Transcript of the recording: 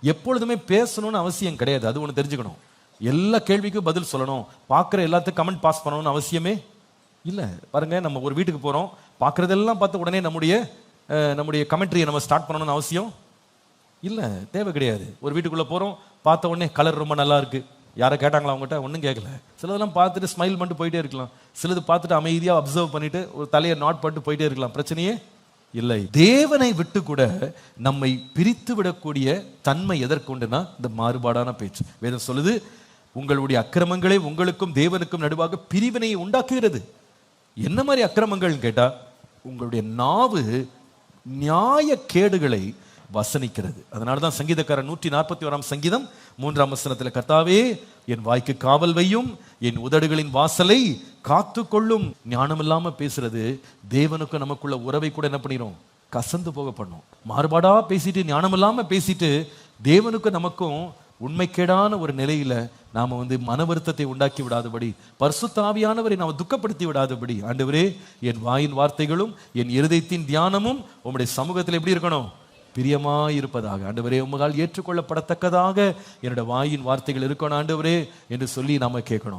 எப்பொழுதுமே பேசணும்னு அவசியம் கிடையாது. அது ஒன்று தெரிஞ்சுக்கணும். எல்லா கேள்விக்கும் பதில் சொல்லணும், பார்க்குற எல்லாத்துக்கும் கமெண்ட் பாஸ் பண்ணணும்னு அவசியமே இல்லை. பாருங்க, நம்ம ஒரு வீட்டுக்கு போகிறோம், பார்க்குறதெல்லாம் பார்த்து உடனே நம்முடைய கமெண்ட்ரியை நம்ம ஸ்டார்ட் பண்ணணும்னு அவசியம் இல்லை, தேவை கிடையாது. ஒரு வீட்டுக்குள்ளே போகிறோம், பார்த்த உடனே கலர் ரொம்ப நல்லா இருக்கு, யாரை கேட்டாங்களா அவங்ககிட்ட? ஒன்றும் கேட்கல. சிலதெல்லாம் பார்த்துட்டு ஸ்மைல் பண்ணிட்டு போயிட்டே இருக்கலாம், சிலது பார்த்துட்டு அமைதியாக அப்சர்வ் பண்ணிட்டு ஒரு தலையை நாட் பண்ணிட்டு போயிட்டே இருக்கலாம், பிரச்சனையே இல்லை. தேவனை விட்டு கூட நம்மை பிரித்து விடக்கூடிய தன்மை எதற்குண்டுனா இந்த மாறுபாடான பேச்சு. வேதம் சொல்லுது, உங்களுடைய அக்கிரமங்களே உங்களுக்கும் தேவனுக்கும் நடுவாக பிரிவினையை உண்டாக்குகிறது. என்ன மாதிரி அக்கிரமங்கள் கேட்டா, உங்களுடைய நாவு நியாய கேடுகளை வசனிக்கிறது. அதனாலதான் சங்கீதக்காரன் 141 சங்கீதம் 3 வசனத்துல, கர்த்தாவே என் வாய்க்கு காவல் வையும், என் உதடுகளின் வாசலை காத்து கொள்ளும். ஞானம் இல்லாம பேசுறது தேவனுக்கு நமக்குள்ள உறவை கூட என்ன பண்ணிரும்? கசந்து போக பண்ணும். மாறுபாடா பேசிட்டு, ஞானம் இல்லாம பேசிட்டு, தேவனுக்கு நமக்கும் உண்மைக்கேடான ஒரு நிலையில நாம மன வருத்தத்தை உண்டாக்கி விடாதபடி, பரிசுத்த ஆவியானவரை நாம துக்கப்படுத்தி விடாதபடி, ஆண்டவரே என் வாயின் வார்த்தைகளும் என் இருதயத்தின் தியானமும் உம்முடைய சமூகத்தில் எப்படி இருக்கணும்? பிரியமாயிருப்பதாக. ஆண்டவரே உம்மால் ஏற்றுக்கொள்ளப்படத்தக்கதாக என்னோட வாயின் வார்த்தைகள் இருக்கணும் ஆண்டவரே என்று சொல்லி நாம கேட்கணும்.